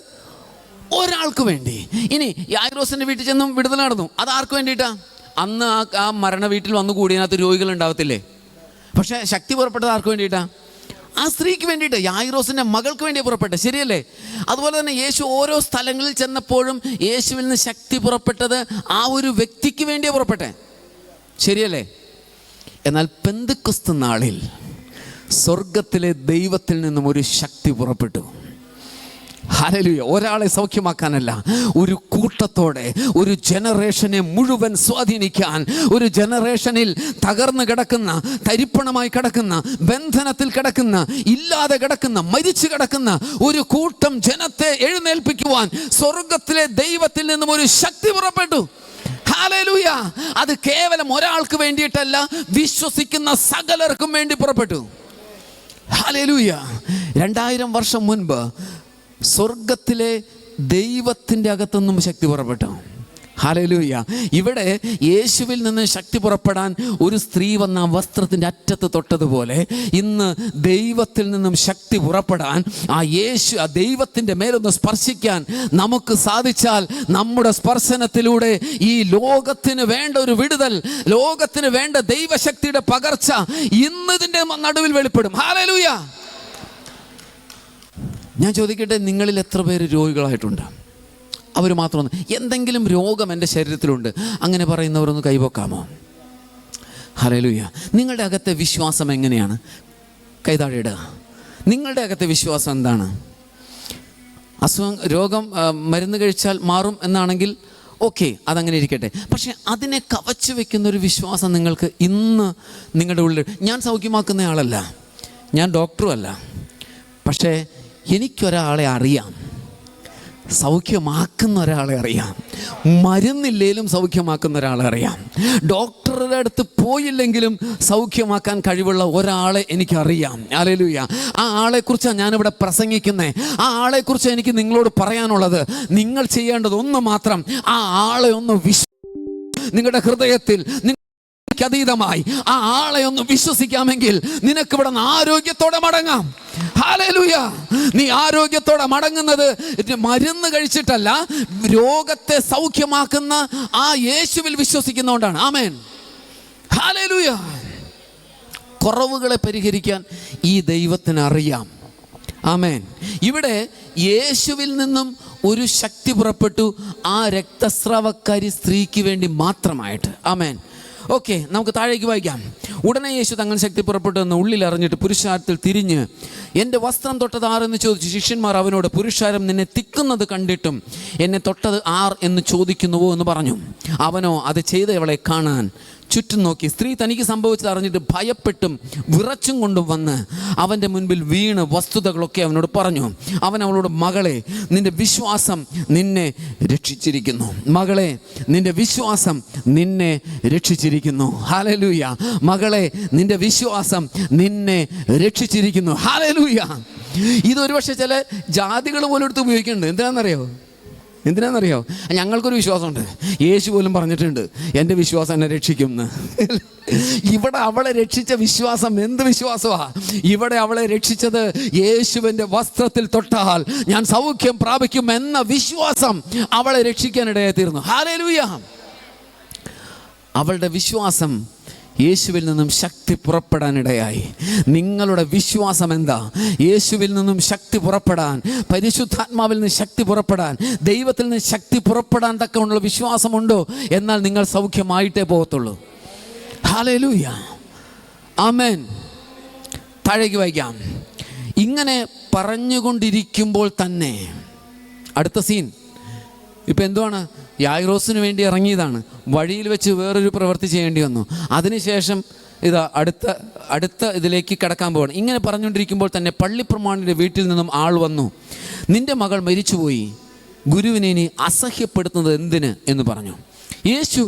ഒരാൾക്ക് വേണ്ടി. ഇനി യായിറോസിൻ്റെ വീട്ടിൽ ചെന്നും വിടുതൽ നടന്നു. അത് ആർക്ക് വേണ്ടിയിട്ടാ? അന്ന് ആ മരണ വീട്ടിൽ വന്നു കൂടിയതിനകത്ത് രോഗികൾ ഉണ്ടാവത്തില്ലേ? പക്ഷേ ശക്തി പുറപ്പെട്ടത് ആർക്ക് വേണ്ടിയിട്ടാ? ആ സ്ത്രീക്ക് വേണ്ടിയിട്ട്, യായിറോസിൻ്റെ മകൾക്ക് വേണ്ടി പുറപ്പെട്ടെ, ശരിയല്ലേ? അതുപോലെ തന്നെ യേശു ഓരോ സ്ഥലങ്ങളിൽ ചെന്നപ്പോഴും യേശുവിൽ നിന്ന് ശക്തി പുറപ്പെട്ടത് ആ ഒരു വ്യക്തിക്ക് വേണ്ടിയാണ് പുറപ്പെട്ടെ, ശരിയല്ലേ? എന്നാൽ പെന്തക്കോസ്ത് നാളിൽ സ്വർഗത്തിലെ ദൈവത്തിൽ നിന്നും ഒരു ശക്തി പുറപ്പെട്ടു. ഹല്ലേലൂയ. ഒരാളെ സൗഖ്യമാക്കാനല്ല, ഒരു കൂട്ടത്തോടെ ഒരു ജനറേഷനെ മുഴുവൻ സ്വാധീനിക്കാൻ, ഒരു ജനറേഷനിൽ തകർന്നു കിടക്കുന്ന, തരിപ്പണമായി കിടക്കുന്ന, ബന്ധനത്തിൽ കിടക്കുന്ന, ഇല്ലാതെ കിടക്കുന്ന, മരിച്ചു കിടക്കുന്ന ഒരു കൂട്ടം ജനത്തെ എഴുന്നേൽപ്പിക്കുവാൻ സ്വർഗത്തിലെ ദൈവത്തിൽ നിന്നും ഒരു ശക്തി പുറപ്പെട്ടു. ഹല്ലേലൂയ. അത് കേവലം ഒരാൾക്ക് വേണ്ടിയിട്ടല്ല, വിശ്വസിക്കുന്ന സകലർക്കും വേണ്ടി പുറപ്പെട്ടു. ഹല്ലേലൂയ. 2000 വർഷം മുൻപ് സ്വർഗത്തിലെ ദൈവത്തിൻ്റെ അകത്തുനിന്നും ശക്തി പുറപ്പെട്ടു. ഹല്ലേലൂയ. ഇവിടെ യേശുവിൽ നിന്ന് ശക്തി പുറപ്പെടാൻ ഒരു സ്ത്രീ വന്ന വസ്ത്രത്തിൻ്റെ അറ്റത്ത് തൊട്ടതുപോലെ ഇന്ന് ദൈവത്തിൽ നിന്നും ശക്തി പുറപ്പെടാൻ ആ ദൈവത്തിൻ്റെ മേലൊന്ന് സ്പർശിക്കാൻ നമുക്ക് സാധിച്ചാൽ, നമ്മുടെ സ്പർശനത്തിലൂടെ ഈ ലോകത്തിന് വേണ്ട ഒരു വിടുതൽ, ലോകത്തിന് വേണ്ട ദൈവശക്തിയുടെ പകർച്ച ഇന്ന് ഇതിൻ്റെ നടുവിൽ വെളിപ്പെടും. ഹല്ലേലൂയ. ഞാൻ ചോദിക്കട്ടെ, നിങ്ങളിൽ എത്ര പേര് രോഗികളായിട്ടുണ്ട്? അവർ മാത്രമൊന്ന്, എന്തെങ്കിലും രോഗം എൻ്റെ ശരീരത്തിലുണ്ട്, അങ്ങനെ പറയുന്നവരൊന്ന് കൈവക്കാമോ? ഹല്ലേലൂയ. നിങ്ങളുടെ അകത്തെ വിശ്വാസം എങ്ങനെയാണ്? കൈതാഴെയിടുക. നിങ്ങളുടെ അകത്തെ വിശ്വാസം എന്താണ്? രോഗം മരുന്ന് കഴിച്ചാൽ മാറും എന്നാണെങ്കിൽ ഓക്കെ, അതങ്ങനെ ഇരിക്കട്ടെ. പക്ഷേ അതിനെ കവച്ചു വെക്കുന്നൊരു വിശ്വാസം നിങ്ങൾക്ക് ഇന്ന് നിങ്ങളുടെ ഉള്ളിൽ. ഞാൻ സൗഖ്യമാക്കുന്ന ആളല്ല, ഞാൻ ഡോക്ടറും അല്ല, പക്ഷേ എനിക്കൊരാളെ അറിയാം, സൗഖ്യമാക്കുന്ന ഒരാളെ അറിയാം, മരുന്നില്ലേലും സൗഖ്യമാക്കുന്ന ഒരാളെ അറിയാം, ഡോക്ടറുടെ അടുത്ത് പോയില്ലെങ്കിലും സൗഖ്യമാക്കാൻ കഴിവുള്ള ഒരാളെ എനിക്കറിയാം. ഹല്ലേലൂയ. ആ ആളെക്കുറിച്ചാണ് ഞാനിവിടെ പ്രസംഗിക്കുന്നത്. ആ ആളെക്കുറിച്ച് എനിക്ക് നിങ്ങളോട് പറയാനുള്ളത്, നിങ്ങൾ ചെയ്യേണ്ടത് ഒന്ന് മാത്രം, ആ ആളെ ഒന്ന് നിങ്ങളുടെ ഹൃദയത്തിൽ അതീതമായി ആ ആളെ ഒന്ന് വിശ്വസിക്കാമെങ്കിൽ നിനക്ക് ഇവിടെ നിന്ന് ആരോഗ്യത്തോടെ മടങ്ങാം. ഹല്ലേലൂയ. നീ ആരോഗ്യത്തോടെ മടങ്ങുന്നത് മരുന്ന് കഴിച്ചിട്ടല്ല, രോഗത്തെ സൗഖ്യമാക്കുന്ന ആ യേശുവിൽ വിശ്വസിക്കുന്നതുകൊണ്ടാണ്. ആമേൻ. ഹല്ലേലൂയ. കുറവുകളെ പരിഹരിക്കാൻ ഈ ദൈവത്തിന് അറിയാം. ആമേൻ. ഇവിടെ യേശുവിൽ നിന്നും ഒരു ശക്തി പുറപ്പെട്ടു ആ രക്തസ്രാവക്കാരി സ്ത്രീക്ക് വേണ്ടി മാത്രമായിട്ട്. ആമേൻ. ഓക്കെ, നമുക്ക് താഴേക്ക് വായിക്കാം. ഉടനെ യേശു തങ്ങൾ ശക്തി പുറപ്പെട്ടു എന്ന് ഉള്ളിൽ അറിഞ്ഞിട്ട് പുരുഷാരത്തിൽ തിരിഞ്ഞ്, എൻ്റെ വസ്ത്രം തൊട്ടത് ആരെന്ന് ചോദിച്ചു. ശിഷ്യന്മാർ അവനോട്, പുരുഷാരം നിന്നെ തിക്കുന്നത് കണ്ടിട്ടും എന്നെ തൊട്ടത് ആർ എന്ന് ചോദിക്കുന്നുവോ എന്ന് പറഞ്ഞു. അവനോ, അത് ചെയ്തവളെ കാണാൻ ചുറ്റും നോക്കി. സ്ത്രീ തനിക്ക് സംഭവിച്ചത് അറിഞ്ഞിട്ട് ഭയപ്പെട്ടും വിറച്ചും കൊണ്ടും വന്ന് അവൻ്റെ മുൻപിൽ വീണ് വസ്തുതകളൊക്കെ അവനോട് പറഞ്ഞു. അവൻ അവളോട്, മകളെ, നിന്റെ വിശ്വാസം നിന്നെ രക്ഷിച്ചിരിക്കുന്നു. മകളെ, നിന്റെ വിശ്വാസം നിന്നെ രക്ഷിച്ചിരിക്കുന്നു. ഹല്ലേലൂയ. മകളെ, നിന്റെ വിശ്വാസം നിന്നെ രക്ഷിച്ചിരിക്കുന്നു. ഹല്ലേലൂയ. ഇതൊരു പക്ഷേ ചില ജാതികൾ പോലും എടുത്ത് ഉപയോഗിക്കുന്നുണ്ട്. എന്തിനാണെന്നറിയോ? ഞങ്ങൾക്കൊരു വിശ്വാസമുണ്ട്. യേശു പോലും പറഞ്ഞിട്ടുണ്ട്, എൻ്റെ വിശ്വാസം എന്നെ രക്ഷിക്കും എന്ന്. ഇവിടെ അവളെ രക്ഷിച്ച വിശ്വാസം എന്ത് വിശ്വാസമാണ്? ഇവിടെ അവളെ രക്ഷിച്ചത് യേശുവിൻ്റെ വസ്ത്രത്തിൽ തൊട്ടാൽ ഞാൻ സൗഖ്യം പ്രാപിക്കും എന്ന വിശ്വാസം അവളെ രക്ഷിക്കാനിടയായി തീർന്നു. ഹല്ലേലൂയ. അവളുടെ വിശ്വാസം യേശുവിൽ നിന്നും ശക്തി പുറപ്പെടാനിടയായി. നിങ്ങളുടെ വിശ്വാസം എന്താ? യേശുവിൽ നിന്നും ശക്തി പുറപ്പെടാൻ, പരിശുദ്ധാത്മാവിൽ നിന്ന് ശക്തി പുറപ്പെടാൻ, ദൈവത്തിൽ നിന്ന് ശക്തി പുറപ്പെടാൻ തക്കമുള്ള വിശ്വാസമുണ്ടോ? എന്നാൽ നിങ്ങൾ സൗഖ്യമായിട്ടേ പോകത്തുള്ളൂ. ഹല്ലേലൂയ. ആമേൻ. താഴേക്ക് വായിക്കാം. ഇങ്ങനെ പറഞ്ഞുകൊണ്ടിരിക്കുമ്പോൾ തന്നെ അടുത്ത സീൻ ഇപ്പം എന്തുവാണ്? യായിറോസിന് വേണ്ടി ഇറങ്ങിയതാണ്. വഴിയിൽ വെച്ച് വേറൊരു പ്രവൃത്തി ചെയ്യേണ്ടി വന്നു. അതിനുശേഷം ഇതാ അടുത്ത ഇതിലേക്ക് കടക്കാൻ പോവാണ്. ഇങ്ങനെ പറഞ്ഞുകൊണ്ടിരിക്കുമ്പോൾ തന്നെ പള്ളിപ്രമാണിയുടെ വീട്ടിൽ നിന്നും ആൾ വന്നു. നിന്റെ മകൾ മരിച്ചുപോയി, ഗുരുവിനെ ഇനി അസഹ്യപ്പെടുത്തുന്നത് എന്തിന് എന്ന് പറഞ്ഞു. യേശു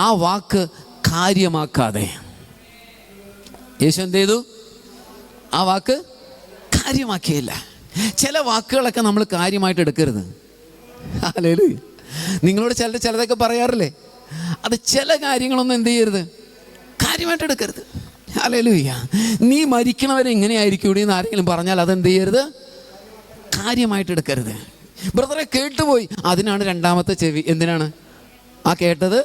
ആ വാക്ക് കാര്യമാക്കാതെ, യേശു എന്ത് ചെയ്തു? ആ വാക്ക് കാര്യമാക്കിയില്ല. ചില വാക്കുകളൊക്കെ നമ്മൾ കാര്യമായിട്ട് എടുക്കരുത്. ഹല്ലേലൂയ. നിങ്ങളോട് ചിലതൊക്കെ പറയാറില്ലേ? അത് ചില കാര്യങ്ങളൊന്നും എന്ത് ചെയ്യരുത്, കാര്യമായിട്ട് എടുക്കരുത്. ഹല്ലേലൂയ. നീ മരിക്കണവരെ ഇങ്ങനെയായിരിക്കും ഇവിടെ നിന്ന് ആരെങ്കിലും പറഞ്ഞാൽ അതെന്ത് ചെയ്യരുത്, കാര്യമായിട്ട് എടുക്കരുത്. ബ്രദറെ കേട്ടുപോയി, അതിനാണ് രണ്ടാമത്തെ ചെവി. എന്തിനാണ് ആ കേട്ടത്?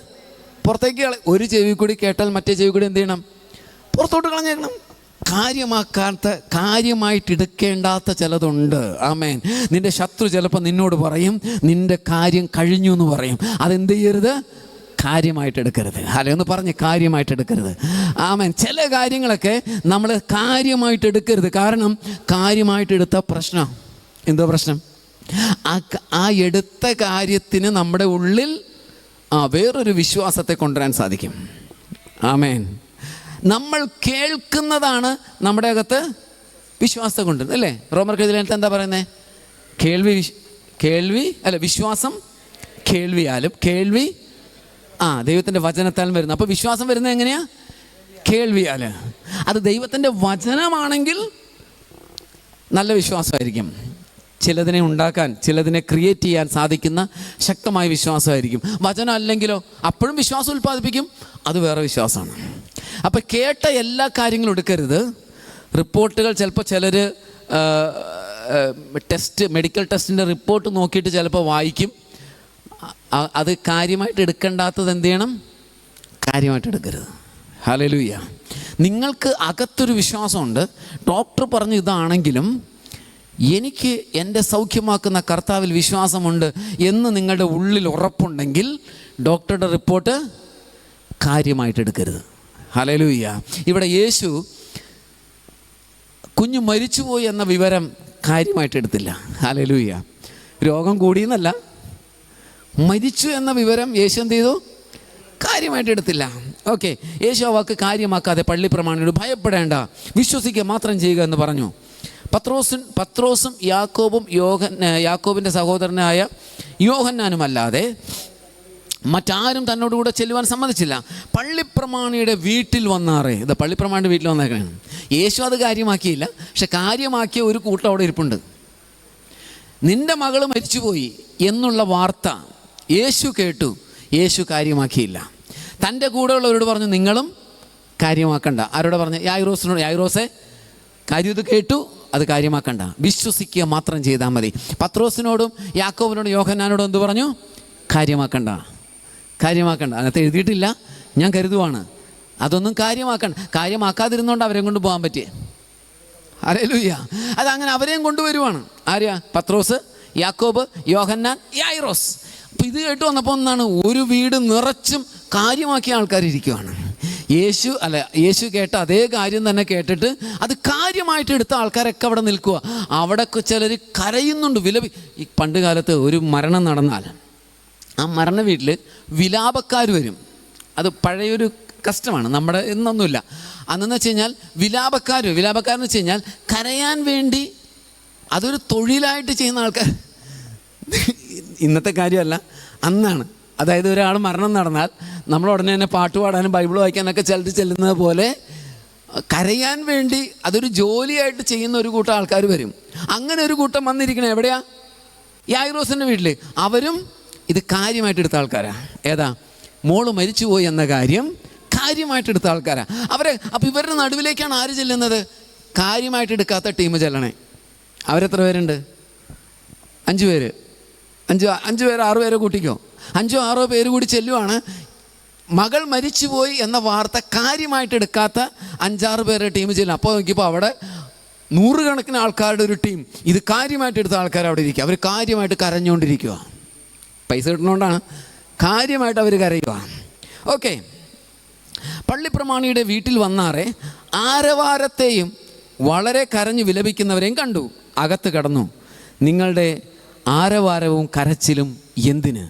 പുറത്തേക്ക് ഒരു ചെവി കൂടി കേട്ടാൽ മറ്റേ ചെവി കൂടി എന്ത് ചെയ്യണം? പുറത്തോട്ട് കളഞ്ഞേക്കണം. കാര്യമായിട്ട് എടുക്കേണ്ടാത്ത ചിലതുണ്ട്. ആമേൻ. നിന്റെ ശത്രു ചിലപ്പോൾ നിന്നോട് പറയും, നിന്റെ കാര്യം കഴിഞ്ഞു എന്ന് പറയും. അതെന്ത് ചെയ്യരുത്? കാര്യമായിട്ട് എടുക്കരുത്. അല്ലെ, ഒന്ന് പറഞ്ഞ് കാര്യമായിട്ട് എടുക്കരുത്. ആമേൻ. ചില കാര്യങ്ങളൊക്കെ നമ്മൾ കാര്യമായിട്ട് എടുക്കരുത്. കാരണം കാര്യമായിട്ട് എടുത്ത പ്രശ്നം എന്തോ പ്രശ്നം? ആ എടുത്ത കാര്യത്തിന് നമ്മുടെ ഉള്ളിൽ വേറൊരു വിശ്വാസത്തെ കൊണ്ടുവരാൻ സാധിക്കും. ആമേൻ. നമ്മൾ കേൾക്കുന്നതാണ് നമ്മുടെ അകത്ത് വിശ്വാസത്തെ കൊണ്ടുവരുന്നത്, അല്ലേ? റോമർക്കെതിരെ എന്താ പറയുന്നത്? വിശ്വാസം കേൾവിയാലും, കേൾവി ദൈവത്തിൻ്റെ വചനത്താലും വരുന്നത്. അപ്പോൾ വിശ്വാസം വരുന്നത് എങ്ങനെയാ? കേൾവിയാൽ. അത് ദൈവത്തിൻ്റെ വചനമാണെങ്കിൽ നല്ല വിശ്വാസമായിരിക്കും. ചിലതിനെ ഉണ്ടാക്കാൻ, ചിലതിനെ ക്രിയേറ്റ് ചെയ്യാൻ സാധിക്കുന്ന ശക്തമായ വിശ്വാസമായിരിക്കും. വചനം അല്ലെങ്കിലോ അപ്പോഴും വിശ്വാസം ഉൽപ്പാദിപ്പിക്കും, അത് വേറെ വിശ്വാസമാണ്. അപ്പോൾ കേട്ട എല്ലാ കാര്യങ്ങളും എടുക്കരുത്. റിപ്പോർട്ടുകൾ ചിലപ്പോൾ ചിലർ മെഡിക്കൽ ടെസ്റ്റിൻ്റെ റിപ്പോർട്ട് നോക്കിയിട്ട് ചിലപ്പോൾ വായിക്കും. അത് കാര്യമായിട്ട് എടുക്കേണ്ടാത്തത് എന്ത് ചെയ്യണം? കാര്യമായിട്ട് എടുക്കരുത്. ഹല്ലേലൂയ. നിങ്ങൾക്ക് അകത്തൊരു വിശ്വാസമുണ്ട്. ഡോക്ടർ പറഞ്ഞു ഇതാണെങ്കിലും എനിക്ക് എൻ്റെ സൗഖ്യമാക്കുന്ന കർത്താവിൽ വിശ്വാസമുണ്ട് എന്ന് നിങ്ങളുടെ ഉള്ളിൽ ഉറപ്പുണ്ടെങ്കിൽ ഡോക്ടറുടെ റിപ്പോർട്ട് കാര്യമായിട്ട് എടുക്കരുത്. ഹല്ലേലൂയ. ഇവിടെ യേശു കുഞ്ഞ് മരിച്ചുപോയി എന്ന വിവരം കാര്യമായിട്ട് എടുത്തില്ല. ഹല്ലേലൂയ. രോഗം കൂടിയെന്നല്ല, മരിച്ചു എന്ന വിവരം യേശു എന്ത് ചെയ്തു? കാര്യമായിട്ട് എടുത്തില്ല. ഓക്കെ. യേശു ആ വാക്ക് കാര്യമാക്കാതെ പള്ളിപ്രമാണിയോട് ഭയപ്പെടേണ്ട, വിശ്വസിക്കുക മാത്രം ചെയ്യുക എന്ന് പറഞ്ഞു. പത്രോസും യാക്കോബിൻ്റെ സഹോദരനായ യോഹന്നാനുമല്ലാതെ മറ്റാരും തന്നോടുകൂടെ ചെല്ലുവാൻ സമ്മതിച്ചില്ല. പള്ളിപ്രമാണിയുടെ വീട്ടിൽ വന്നാറേ, ഇത് പള്ളിപ്രമാണിയുടെ വീട്ടിൽ വന്നേക്കാണ്. യേശു അത് കാര്യമാക്കിയില്ല, പക്ഷെ കാര്യമാക്കിയ ഒരു കൂട്ടം അവിടെ ഇരിപ്പുണ്ട്. നിന്റെ മകൾ മരിച്ചുപോയി എന്നുള്ള വാർത്ത യേശു കേട്ടു, യേശു കാര്യമാക്കിയില്ല. തൻ്റെ കൂടെയുള്ളവരോട് പറഞ്ഞു നിങ്ങളും കാര്യമാക്കണ്ട. ആരോടെ പറഞ്ഞു? യായിറോസിനോട്. യായിറോസെ, കാര്യം ഇത് കേട്ടു, അത് കാര്യമാക്കണ്ട, വിശ്വസിക്കുക മാത്രം ചെയ്താൽ മതി. പത്രോസിനോടും യാക്കോബിനോടും യോഹന്നാനോടും എന്ത് പറഞ്ഞു? കാര്യമാക്കണ്ട. അതിനകത്ത് എഴുതിയിട്ടില്ല, ഞാൻ കരുതുവാണ്. അതൊന്നും കാര്യമാക്കാതിരുന്നോണ്ട് അവരെയും കൊണ്ട് പോകാൻ പറ്റിയേ. ഹല്ലേലൂയ. അതങ്ങനെ അവരെയും കൊണ്ടുവരുവാണ്. ആര്യാ? പത്രോസ്, യാക്കോബ്, യോഹന്നാൻ, യായിറോസ്. അപ്പം ഇത് കേട്ട് വന്നപ്പോൾ ഒന്നാണ്, ഒരു വീട് നിറച്ചും കാര്യമാക്കിയ ആൾക്കാരിയ്ക്കുകയാണ്. യേശു കേട്ട അതേ കാര്യം തന്നെ കേട്ടിട്ട് അത് കാര്യമായിട്ട് എടുത്ത ആൾക്കാരൊക്കെ അവിടെ നിൽക്കുക. അവിടെ ചിലർ കരയുന്നുണ്ട്. ഈ പണ്ട് കാലത്ത് ഒരു മരണം നടന്നാൽ ആ മരണ വീട്ടിൽ വിലാപക്കാർ വരും. അത് പഴയൊരു കഷ്ടമാണ്. നമ്മുടെ ഇന്നൊന്നുമില്ല. അന്നെന്ന് വെച്ച് കഴിഞ്ഞാൽ വിലാപക്കാരെന്ന് വെച്ച് കഴിഞ്ഞാൽ കരയാൻ വേണ്ടി അതൊരു തൊഴിലായിട്ട് ചെയ്യുന്ന ആൾക്കാർ. ഇന്നത്തെ കാര്യമല്ല, അന്നാണ്. അതായത് ഒരാൾ മരണം നടന്നാൽ നമ്മൾ ഉടനെ തന്നെ പാട്ട് പാടാനും ബൈബിൾ വായിക്കാനൊക്കെ ചെല്ലുന്നത് പോലെ കരയാൻ വേണ്ടി അതൊരു ജോലിയായിട്ട് ചെയ്യുന്ന ഒരു കൂട്ടം ആൾക്കാർ വരും. അങ്ങനെ ഒരു കൂട്ടം വന്നിരിക്കണേ എവിടെയാ? യായിറോസിൻ്റെ വീട്ടിൽ. അവരും ഇത് കാര്യമായിട്ട് എടുത്ത ആൾക്കാരാണ്. ഏതാ? മോള് മരിച്ചുപോയി എന്ന കാര്യം കാര്യമായിട്ട് എടുത്ത ആൾക്കാരാണ് അവരെ. അപ്പോൾ ഇവരുടെ നടുവിലേക്കാണ് ആര് ചെല്ലുന്നത്? കാര്യമായിട്ട് എടുക്കാത്ത ടീം ചെല്ലണേ. അവരെത്ര പേരുണ്ട്? 5 പേര്. 5 പേര് 6 പേരെ കൂട്ടിക്കോ. 5 6 പേര് കൂടി ചെല്ലുവാണ്. മകൾ മരിച്ചുപോയി എന്ന വാർത്ത കാര്യമായിട്ട് എടുക്കാത്ത 5-6 പേരുടെ ടീം ചെല്ലും. അപ്പോൾ നോക്കിയപ്പോൾ അവിടെ 100 കണക്കിന് ആൾക്കാരുടെ ഒരു ടീം ഇത് കാര്യമായിട്ട് എടുത്ത ആൾക്കാർ അവിടെ ഇരിക്കുക. അവർ കാര്യമായിട്ട് കരഞ്ഞുകൊണ്ടിരിക്കുക. പൈസ കിട്ടുന്നതുകൊണ്ടാണ്. കാര്യമായിട്ട് അവർ കരയുക. ഓക്കെ. പള്ളിപ്രമാണിയുടെ വീട്ടിൽ വന്നാറെ ആരവാരത്തെയും വളരെ കരഞ്ഞു വിലപിക്കുന്നവരെയും കണ്ടു. അകത്ത് കടന്നു. നിങ്ങളുടെ ആരവാരവും കരച്ചിലും എന്തിന്?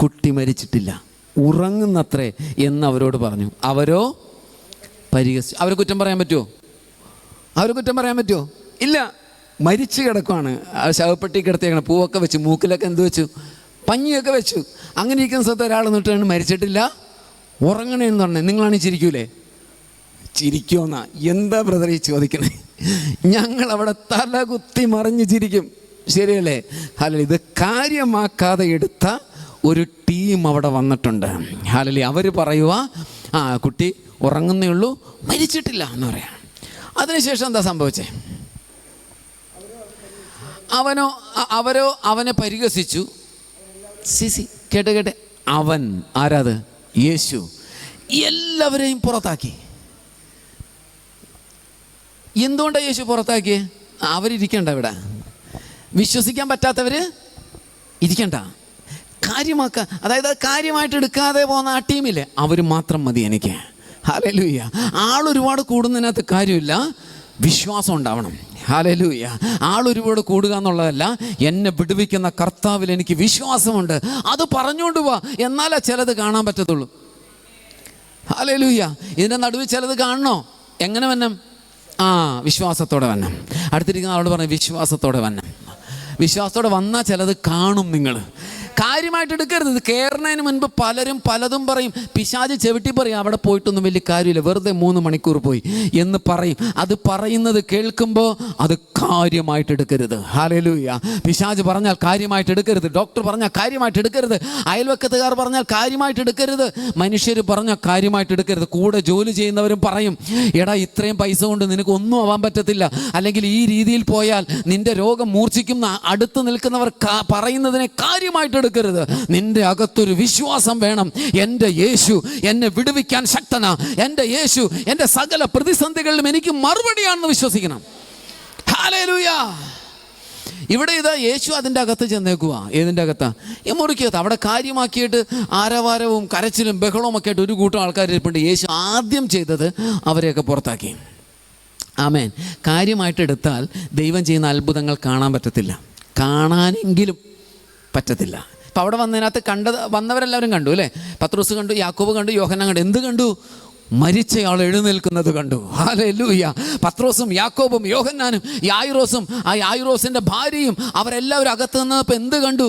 കുട്ടി മരിച്ചിട്ടില്ല, ഉറങ്ങുന്നത്രേ എന്നവരോട് പറഞ്ഞു. അവരോ പരിഹസിച്ചു. അവരെ കുറ്റം പറയാൻ പറ്റുമോ? ഇല്ല. മരിച്ചു കിടക്കുവാണ്. ശവപ്പെട്ടി കിടത്തിയേക്കണം. പൂവൊക്കെ വെച്ചു, മൂക്കിലൊക്കെ എന്ത് വെച്ചു? പഞ്ഞിയൊക്കെ വെച്ചു. അങ്ങനെ ഇരിക്കുന്ന സ്ഥലത്ത് ഒരാൾ നിന്നിട്ടാണ് മരിച്ചിട്ടില്ല, ഉറങ്ങണേന്ന് പറഞ്ഞത്. നിങ്ങളാണ് ചിരിക്കൂലേ? ചിരിക്കുമെന്നാ? എന്താ ബ്രദർ ഈ ചോദിക്കണേ? ഞങ്ങളവിടെ തലകുത്തി മറിഞ്ഞ് ചിരിക്കും. ശരിയല്ലേ? ഹല്ലേലൂയ. ഇത് കാര്യമാക്കാതെ എടുത്ത ഒരു ടീം അവിടെ വന്നിട്ടുണ്ട്. ഹല്ലേലൂയ. അവർ പറയുക, കുട്ടി ഉറങ്ങുന്നേ ഉള്ളൂ, മരിച്ചിട്ടില്ല എന്ന് പറയാം. അതിനുശേഷം എന്താ സംഭവിച്ചേ? അവരോ അവനെ പരിഹസിച്ചു. കേട്ടെ, അവൻ ആരാത്? യേശു എല്ലാവരെയും പുറത്താക്കി. എന്തുകൊണ്ടാണ് യേശു പുറത്താക്കിയേ? അവരിയ്ക്കണ്ട ഇവിടെ. വിശ്വസിക്കാൻ പറ്റാത്തവര് ഇരിക്കണ്ട. അതായത് കാര്യമായിട്ട് എടുക്കാതെ പോകുന്ന ആ ടീമില്ലേ, അവർ മാത്രം മതി എനിക്ക്. ഹല്ലേലൂയ. ആളൊരുപാട് കൂടുന്നതിനകത്ത് കാര്യമില്ല, വിശ്വാസം ഉണ്ടാവണം. ഹല്ലേലൂയ. ആളൊരുപാട് കൂടുക എന്നുള്ളതല്ല, എന്നെ വിടുവിക്കുന്ന കർത്താവിൽ എനിക്ക് വിശ്വാസമുണ്ട്, അത് പറഞ്ഞുകൊണ്ട് പോവാ. എന്നാലേ ചിലത് കാണാൻ പറ്റത്തുള്ളൂ. ഹല്ലേലൂയ. ഇതിൻ്റെ നടുവിൽ ചിലത് കാണണോ? എങ്ങനെ വന്നം? വിശ്വാസത്തോടെ വന്നം. അടുത്തിരിക്കുന്ന ആളോട് പറഞ്ഞു, വിശ്വാസത്തോടെ വന്നം. വിശ്വാസത്തോടെ വന്നാൽ ചിലത് കാണും. നിങ്ങൾ കാര്യമായിട്ട് എടുക്കരുത്. ഇത് കയറുന്നതിന് മുൻപ് പലരും പലതും പറയും. പിശാച് ചെവിട്ടി പറയും, അവിടെ പോയിട്ടൊന്നും വലിയ കാര്യമില്ല, വെറുതെ 3 മണിക്കൂർ പോയി എന്ന് പറയും. അത് പറയുന്നത് കേൾക്കുമ്പോൾ അത് കാര്യമായിട്ട് എടുക്കരുത്. ഹല്ലേലൂയ. പിശാച് പറഞ്ഞാൽ കാര്യമായിട്ട് എടുക്കരുത്. ഡോക്ടർ പറഞ്ഞാൽ കാര്യമായിട്ട് എടുക്കരുത്. അയൽവക്കത്തുകാർ പറഞ്ഞാൽ കാര്യമായിട്ട് എടുക്കരുത്. മനുഷ്യർ പറഞ്ഞാൽ കാര്യമായിട്ട് എടുക്കരുത്. കൂടെ ജോലി ചെയ്യുന്നവരും പറയും, എടാ ഇത്രയും പൈസ കൊണ്ട് നിനക്ക് ഒന്നും ആവാൻ പറ്റത്തില്ല, അല്ലെങ്കിൽ ഈ രീതിയിൽ പോയാൽ നിന്റെ രോഗം മൂർച്ഛിക്കുന്ന അടുത്ത് നിൽക്കുന്നവർ പറയുന്നതിനെ കാര്യമായിട്ട് എടുക്കരുത്. നിന്റെ അകത്തൊരു വിശ്വാസം വേണം. എൻ്റെ യേശു എന്നെ വിടുവിക്കാൻ ശക്തനാ. എൻ്റെ യേശു എൻ്റെ സകല പ്രതിസന്ധികളിലും എനിക്ക് മറുപടിയാണെന്ന് വിശ്വസിക്കണം. ഹല്ലേലൂയ. ഇവിടെ ഇതാ യേശു അതിൻ്റെ അകത്ത് ചെന്നേക്കുക. ഏതിൻ്റെ അകത്താ? ഈ മുറിക്കകത്ത്. അവിടെ കാര്യമാക്കിയിട്ട് ആരവാരവും കരച്ചിലും ബഹളവും ഒക്കെ ആയിട്ട് ഒരു കൂട്ടം ആൾക്കാർ ഇരിപ്പുണ്ട്. യേശു ആദ്യം ചെയ്തത് അവരെയൊക്കെ പുറത്താക്കി. ആമേൻ. കാര്യമായിട്ട് എടുത്താൽ ദൈവം ചെയ്യുന്ന അത്ഭുതങ്ങൾ കാണാൻ പറ്റത്തില്ല. കാണാനെങ്കിലും പറ്റത്തില്ല. അപ്പം അവിടെ വന്നതിനകത്ത് വന്നവരെല്ലാവരും കണ്ടു അല്ലേ? പത്രോസ് കണ്ടു, യാക്കോബ് കണ്ടു, യോഹന്നാൻ കണ്ടു. എന്ത് കണ്ടു? മരിച്ചയാൾ എഴുന്നേൽക്കുന്നത് കണ്ടു. ഹല്ലേലൂയ. പത്രോസും യാക്കോബും യോഹന്നാനും യായിറോസും ആ യായിറോസിൻ്റെ ഭാര്യയും അവരെല്ലാവരും അകത്ത് നിന്നപ്പോൾ എന്ത് കണ്ടു?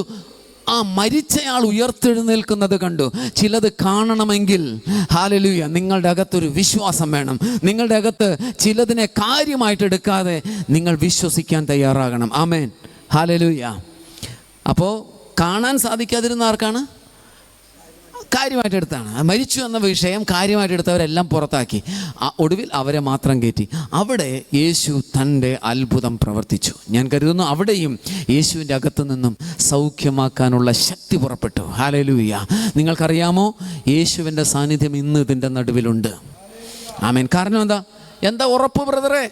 മരിച്ചയാൾ ഉയർത്തെഴുന്നേൽക്കുന്നത് കണ്ടു. ചിലത് കാണണമെങ്കിൽ ഹല്ലേലൂയ നിങ്ങളുടെ അകത്തൊരു വിശ്വാസം വേണം. നിങ്ങളുടെ അകത്ത് ചിലതിനെ കാര്യമായിട്ട് എടുക്കാതെ നിങ്ങൾ വിശ്വസിക്കാൻ തയ്യാറാകണം. ആമേൻ. ഹല്ലേലൂയ. അപ്പോൾ കാണാൻ സാധിക്കാതിരുന്ന ആർക്കാണ്? കാര്യമായിട്ട് എടുത്താണ്. മരിച്ചു എന്ന വിഷയം കാര്യമായിട്ട് എടുത്തവരെല്ലാം പുറത്താക്കി. ഒടുവിൽ അവരെ മാത്രം കയറ്റി. അവിടെ യേശു തൻ്റെ അത്ഭുതം പ്രവർത്തിച്ചു. ഞാൻ കരുതുന്നു അവിടെയും യേശുവിൻ്റെ അകത്തു നിന്നും സൗഖ്യമാക്കാനുള്ള ശക്തി പുറപ്പെട്ടു. ഹല്ലേലൂയ. നിങ്ങൾക്കറിയാമോ, യേശുവിൻ്റെ സാന്നിധ്യം ഇന്ന് ഇതിൻ്റെ നടുവിലുണ്ട്. ആമേൻ. കാരണം എന്താ ഉറപ്പ് ബ്രദറെ?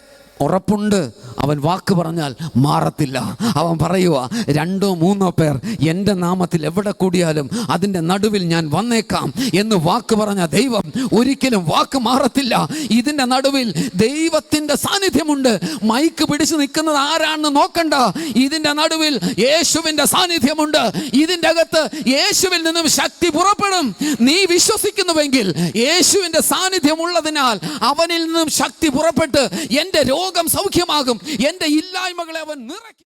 ഉറപ്പുണ്ട്. അവൻ വാക്ക് പറഞ്ഞാൽ മാറത്തില്ല. അവൻ പറയുക, 2 3 പേർ എൻ്റെ നാമത്തിൽ എവിടെ കൂടിയാലും അതിൻ്റെ നടുവിൽ ഞാൻ വന്നേക്കാം എന്ന് വാക്ക് പറഞ്ഞ ദൈവം ഒരിക്കലും വാക്ക് മാറത്തില്ല. ഇതിൻ്റെ നടുവിൽ ദൈവത്തിൻ്റെ സാന്നിധ്യമുണ്ട്. മൈക്ക് പിടിച്ചു നിൽക്കുന്നത് ആരാണെന്ന് നോക്കണ്ട. ഇതിൻ്റെ നടുവിൽ യേശുവിൻ്റെ സാന്നിധ്യമുണ്ട്. ഇതിൻ്റെ അകത്ത് യേശുവിൽ നിന്നും ശക്തി പുറപ്പെടും. നീ വിശ്വസിക്കുന്നുവെങ്കിൽ യേശുവിൻ്റെ സാന്നിധ്യമുള്ളതിനാൽ അവനിൽ നിന്നും ശക്തി പുറപ്പെട്ട് എൻ്റെ രോഗം സൗഖ്യമാകും. എൻ്റെ ഇല്ലായ്മകളെ അവൻ നിറയ്ക്കും.